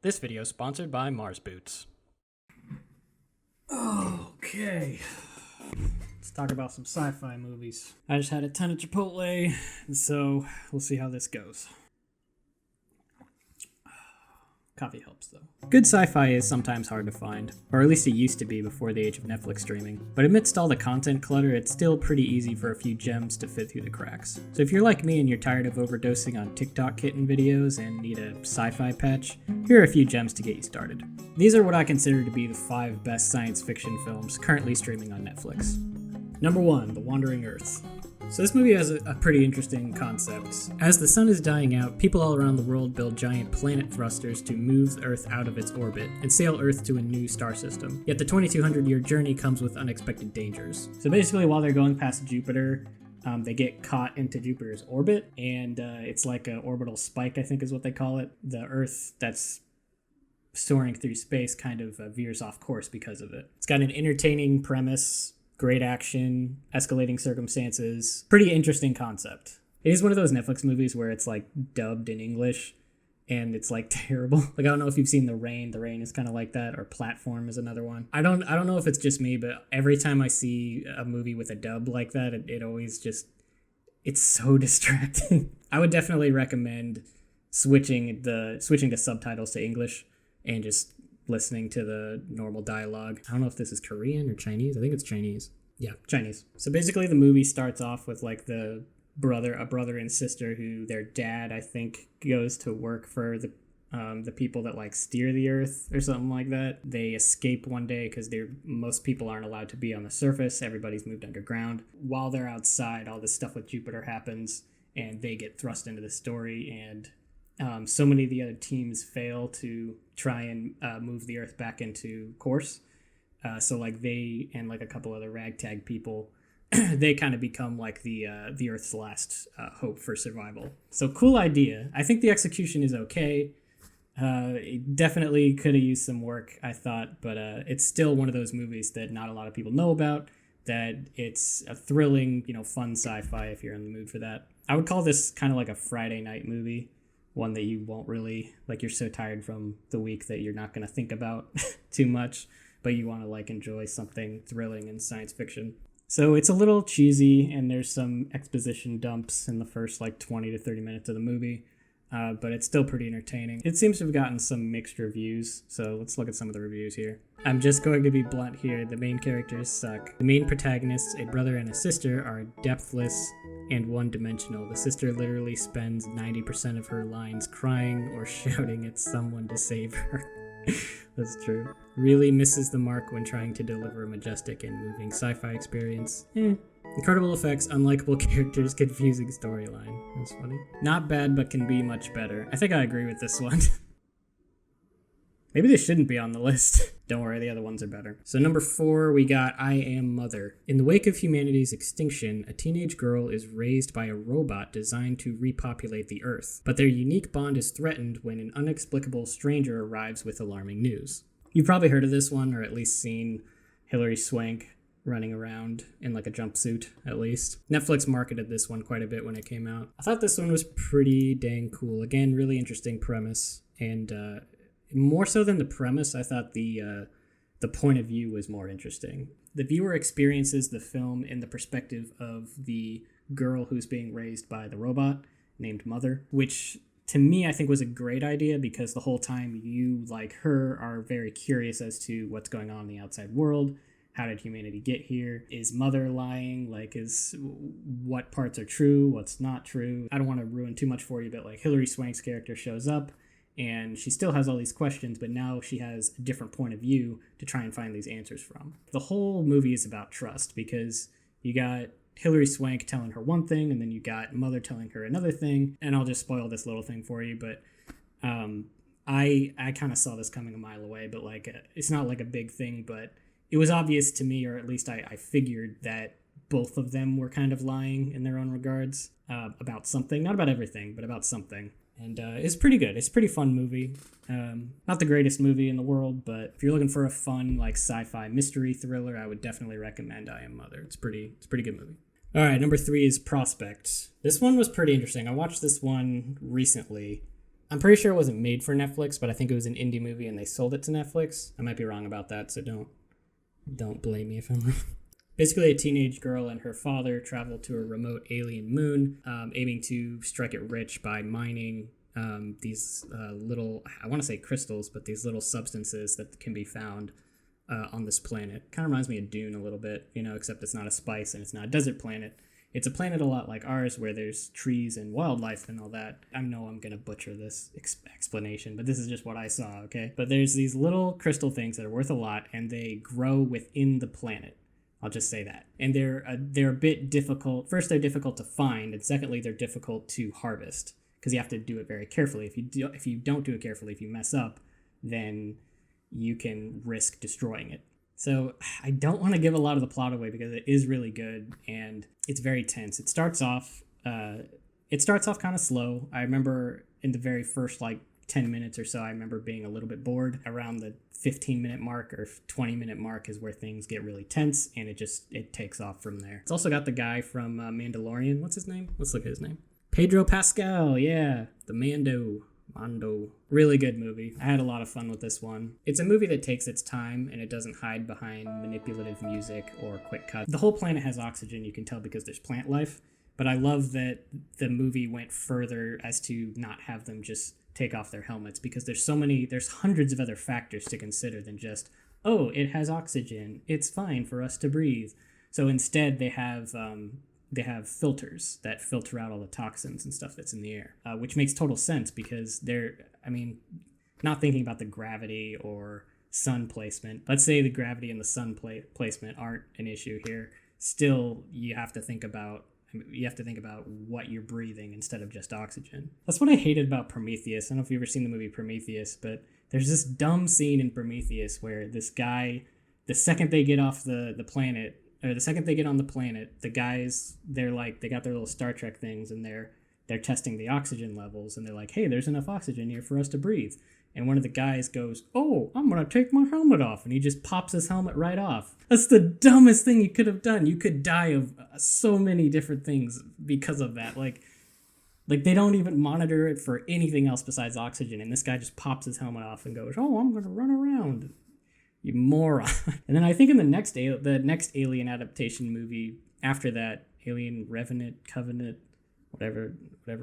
This video is sponsored by Mars Boots. Okay, let's talk about some sci-fi movies. I just had a ton of Chipotle, and so we'll see how this goes. Coffee helps, though. Good sci-fi is sometimes hard to find, or at least it used to be before the age of Netflix streaming. But amidst all the content clutter, it's still pretty easy for a few gems to fit through the cracks. So if you're like me and you're tired of overdosing on TikTok kitten videos and need a sci-fi patch, here are a few gems to get you started. These are what I consider to be the 5 best science fiction films currently streaming on Netflix. Number 1, The Wandering Earth. So this movie has a pretty interesting concept. As the sun is dying out, people all around the world build giant planet thrusters to move the Earth out of its orbit and sail Earth to a new star system. Yet the 2200-year journey comes with unexpected dangers. So basically, while they're going past Jupiter, they get caught into Jupiter's orbit, and it's like an orbital spike, I think is what they call it. The Earth that's soaring through space kind of veers off course because of it. It's got an entertaining premise, great action, escalating circumstances. Pretty interesting concept. It is one of those Netflix movies where it's like dubbed in English and it's like terrible. Like, I don't know if you've seen The Rain. The Rain is kind of like that, or Platform is another one. I don't know if it's just me, but every time I see a movie with a dub like that, it always just, it's so distracting. I would definitely recommend switching to subtitles to English and just listening to the normal dialogue. I don't know if this is Korean or Chinese. I think it's Chinese. Yeah, Chinese. So basically the movie starts off with like a brother and sister who their dad, I think, goes to work for the people that like steer the Earth or something like that. They escape one day because most people aren't allowed to be on the surface. Everybody's moved underground. While they're outside, all this stuff with Jupiter happens and they get thrust into the story, and so many of the other teams fail to try and move the Earth back into course. So like they and like a couple other ragtag people, they kind of become like the Earth's last hope for survival. So cool idea. I think the execution is okay. It definitely could have used some work, I thought, but it's still one of those movies that not a lot of people know about. That it's a thrilling, fun sci-fi if you're in the mood for that. I would call this kind of like a Friday night movie. One that you won't really, like, you're so tired from the week that you're not going to think about too much, but you want to like enjoy something thrilling in science fiction. So it's a little cheesy, and there's some exposition dumps in the first like 20 to 30 minutes of the movie, but it's still pretty entertaining. It seems to have gotten some mixed reviews, so let's look at some of the reviews here. I'm just going to be blunt here. The main characters suck. The main protagonists, a brother and a sister, are depthless and one-dimensional. The sister literally spends 90% of her lines crying or shouting at someone to save her. That's true. Really misses the mark when trying to deliver a majestic and moving sci-fi experience. Incredible effects, unlikable characters, confusing storyline. That's funny. Not bad, but can be much better. I think I agree with this one. Maybe they shouldn't be on the list. Don't worry, the other ones are better. So number 4, we got I Am Mother. In the wake of humanity's extinction, a teenage girl is raised by a robot designed to repopulate the Earth. But their unique bond is threatened when an inexplicable stranger arrives with alarming news. You've probably heard of this one, or at least seen Hilary Swank running around in like a jumpsuit, at least. Netflix marketed this one quite a bit when it came out. I thought this one was pretty dang cool. Again, really interesting premise, and more so than the premise, I thought the point of view was more interesting. The viewer experiences the film in the perspective of the girl who's being raised by the robot named Mother, which to me I think was a great idea because the whole time you, like her, are very curious as to what's going on in the outside world. How did humanity get here? Is Mother lying? Like, what parts are true? What's not true? I don't want to ruin too much for you, but like Hilary Swank's character shows up, and she still has all these questions, but now she has a different point of view to try and find these answers from. The whole movie is about trust because you got Hilary Swank telling her one thing, and then you got Mother telling her another thing. And I'll just spoil this little thing for you, but I kind of saw this coming a mile away, but like it's not like a big thing, but it was obvious to me, or at least I figured that both of them were kind of lying in their own regards about something. Not about everything, but about something. And it's pretty good. It's a pretty fun movie. Not the greatest movie in the world, but if you're looking for a fun like sci-fi mystery thriller, I would definitely recommend I Am Mother. It's a pretty good movie. All right, number 3 is Prospect. This one was pretty interesting. I watched this one recently, I'm pretty sure it wasn't made for Netflix, but I think it was an indie movie and they sold it to Netflix. I might be wrong about that, so don't blame me if I'm wrong. Basically, a teenage girl and her father travel to a remote alien moon, aiming to strike it rich by mining these little, I want to say crystals, but these little substances that can be found on this planet. Kind of reminds me of Dune a little bit, except it's not a spice and it's not a desert planet. It's a planet a lot like ours where there's trees and wildlife and all that. I know I'm going to butcher this explanation, but this is just what I saw, okay? But there's these little crystal things that are worth a lot, and they grow within the planet. I'll just say that. And they're a bit difficult. First, they're difficult to find, and secondly, they're difficult to harvest because you have to do it very carefully. If you don't do it carefully, if you mess up, then you can risk destroying it. So I don't want to give a lot of the plot away because it is really good and it's very tense. It starts off kind of slow. I remember in the very first 10 minutes or so, I remember being a little bit bored. Around the 15-minute mark or 20-minute mark is where things get really tense, and it takes off from there. It's also got the guy from Mandalorian. What's his name? Let's look at his name. Pedro Pascal, yeah, the Mando. Really good movie. I had a lot of fun with this one. It's a movie that takes its time and it doesn't hide behind manipulative music or quick cuts. The whole planet has oxygen, you can tell because there's plant life, but I love that the movie went further as to not have them just take off their helmets because there's hundreds of other factors to consider than just, oh, it has oxygen, it's fine for us to breathe. So instead they have filters that filter out all the toxins and stuff that's in the air, which makes total sense because not thinking about the gravity or sun placement. Let's say the gravity and the sun placement aren't an issue here. Still, you have to think about what you're breathing instead of just oxygen. That's what I hated about Prometheus. I don't know if you've ever seen the movie Prometheus, but there's this dumb scene in Prometheus where this guy, the second they get off the planet, or the second they get on the planet, the guys, they got their little Star Trek things and they're testing the oxygen levels and they're like, hey, there's enough oxygen here for us to breathe. And one of the guys goes, oh, I'm going to take my helmet off. And he just pops his helmet right off. That's the dumbest thing you could have done. You could die of so many different things because of that. Like they don't even monitor it for anything else besides oxygen. And this guy just pops his helmet off and goes, oh, I'm going to run around. You moron. And then I think in the next Alien adaptation movie after that, Alien Revenant, Covenant, whatever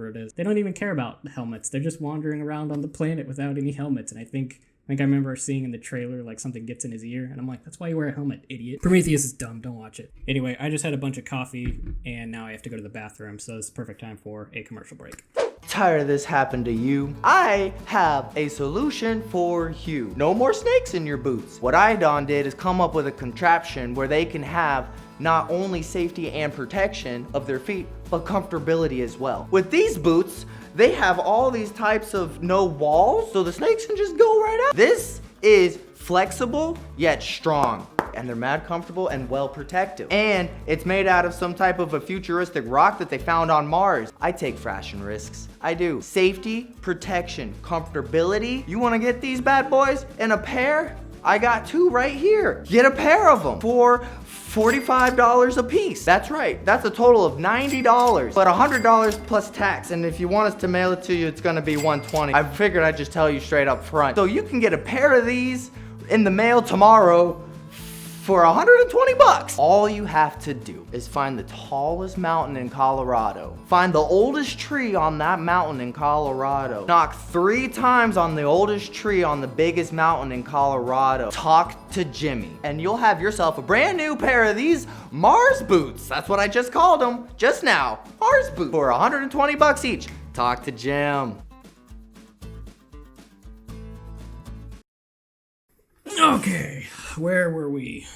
it is, they don't even care about the helmets. They're just wandering around on the planet without any helmets. And I think I remember seeing in the trailer something gets in his ear, and I'm like, that's why you wear a helmet, idiot. Prometheus is dumb, don't watch it. Anyway, I just had a bunch of coffee and now I have to go to the bathroom, so it's the perfect time for a commercial break. Tired of this happened to you? I have a solution for you. No more snakes in your boots. What I did is come up with a contraption where they can have not only safety and protection of their feet, but comfortability as well. With these boots, they have all these types of no walls, so the snakes can just go right out. This is flexible yet strong, and they're mad comfortable and well protective. And it's made out of some type of a futuristic rock that they found on Mars. I take fashion risks. I do. Safety, protection, comfortability. You wanna get these bad boys in a pair? I got two right here. Get a pair of them for $45 a piece. That's right, that's a total of $90, but $100 plus tax. And if you want us to mail it to you, it's gonna be $120. I figured I'd just tell you straight up front. So you can get a pair of these in the mail tomorrow for $120. All you have to do is find the tallest mountain in Colorado. Find the oldest tree on that mountain in Colorado. Knock 3 times on the oldest tree on the biggest mountain in Colorado. Talk to Jimmy, and you'll have yourself a brand new pair of these Mars boots. That's what I just called them just now. Mars boots for $120 each. Talk to Jim. Okay, where were we?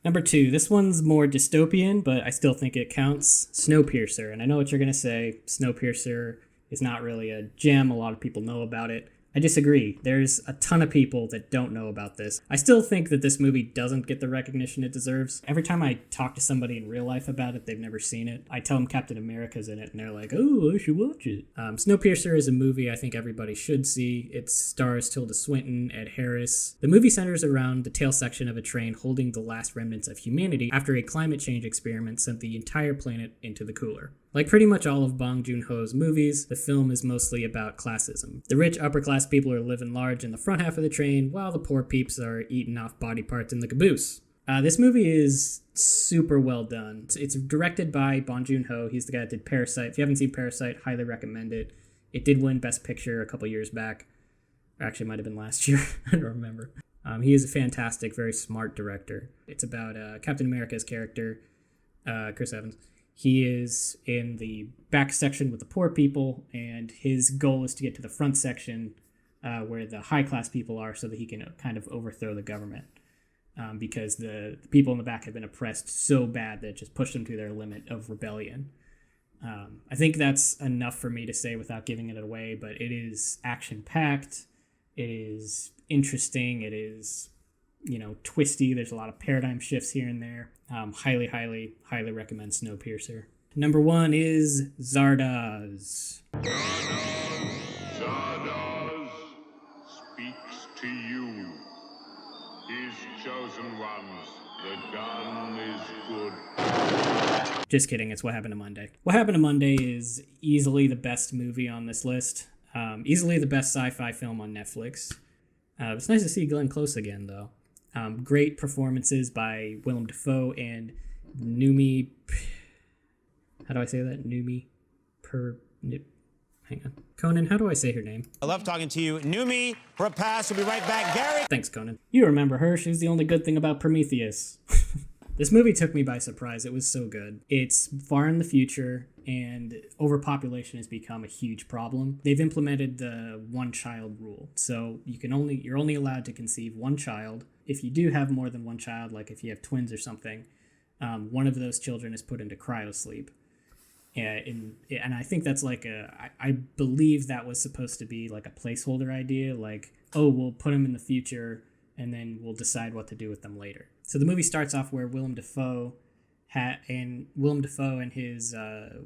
Number 2, this one's more dystopian, but I still think it counts. Snowpiercer, and I know what you're going to say. Snowpiercer is not really a gem. A lot of people know about it. I disagree. There's a ton of people that don't know about this. I still think that this movie doesn't get the recognition it deserves. Every time I talk to somebody in real life about it, they've never seen it. I tell them Captain America's in it, and they're like, oh, I should watch it. Snowpiercer is a movie I think everybody should see. It stars Tilda Swinton, Ed Harris. The movie centers around the tail section of a train holding the last remnants of humanity after a climate change experiment sent the entire planet into the cooler. Like pretty much all of Bong Joon-ho's movies, the film is mostly about classism. The rich upper-class people are living large in the front half of the train, while the poor peeps are eating off body parts in the caboose. This movie is super well done. It's directed by Bong Joon-ho. He's the guy that did Parasite. If you haven't seen Parasite, highly recommend it. It did win Best Picture a couple years back. Or actually, it might have been last year. I don't remember. He is a fantastic, very smart director. It's about Captain America's character, Chris Evans. He is in the back section with the poor people, and his goal is to get to the front section where the high-class people are so that he can kind of overthrow the government. Because the people in the back have been oppressed so bad that it just pushed them to their limit of rebellion. I think that's enough for me to say without giving it away, but it is action-packed. It is interesting. It is, twisty. There's a lot of paradigm shifts here and there. Highly, highly, highly recommend Snowpiercer. Number 1 is Zardoz. Zardoz speaks to you. His chosen ones, the gun is good. Just kidding, it's What Happened to Monday. What Happened to Monday is easily the best movie on this list. Easily the best sci-fi film on Netflix. It's nice to see Glenn Close again, though. Great performances by Willem Dafoe and Noomi... How do I say that? Hang on. Conan, how do I say her name? I love talking to you. Noomi, for a pass. We'll be right back. Gary. Thanks, Conan. You remember her. She was the only good thing about Prometheus. This movie took me by surprise. It was so good. It's far in the future, and overpopulation has become a huge problem. They've implemented the one-child rule. So you're only allowed to conceive one child. If you do have more than one child, like if you have twins or something, one of those children is put into cryosleep. And I think that's like I believe that was supposed to be like a placeholder idea, like, oh, we'll put them in the future and then we'll decide what to do with them later. So the movie starts off where Willem Dafoe and his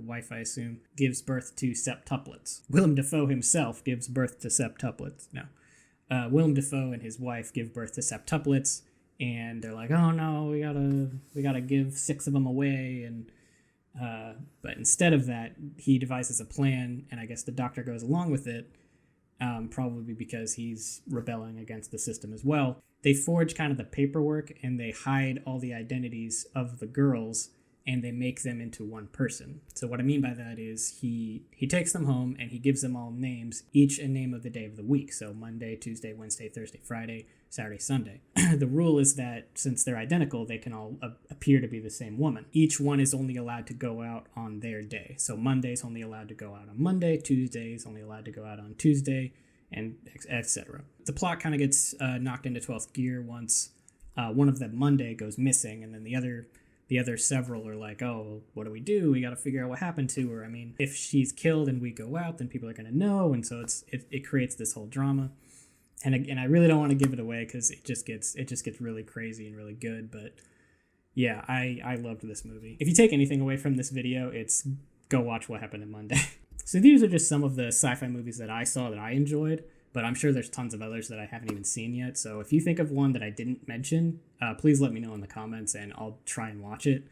wife, I assume, gives birth to septuplets. Willem Dafoe himself gives birth to septuplets. No. Willem Dafoe and his wife give birth to septuplets, and they're like, oh no, we gotta give 6 of them away, and but instead of that, he devises a plan, and I guess the doctor goes along with it, probably because he's rebelling against the system as well. They forge kind of the paperwork, and they hide all the identities of the girls, and they make them into one person. So what I mean by that is he takes them home, and he gives them all names, each a name of the day of the week. So Monday, Tuesday, Wednesday, Thursday, Friday, Saturday, Sunday. The rule is that since they're identical, they can all appear to be the same woman. Each one is only allowed to go out on their day. So Monday's only allowed to go out on Monday, Tuesday's only allowed to go out on Tuesday, and etc. The plot kind of gets knocked into 12th gear once one of them, Monday, goes missing, and then the other several are like, oh, what do? We got to figure out what happened to her. I mean, if she's killed and we go out, then people are going to know, and so it creates this whole drama. And I really don't want to give it away because it just gets really crazy and really good. But yeah, I loved this movie. If you take anything away from this video, it's go watch What Happened on Monday. So these are just some of the sci-fi movies that I saw that I enjoyed, but I'm sure there's tons of others that I haven't even seen yet. So if you think of one that I didn't mention, please let me know in the comments and I'll try and watch it.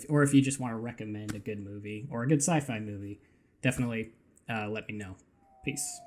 Or if you just want to recommend a good movie or a good sci-fi movie, definitely let me know. Peace.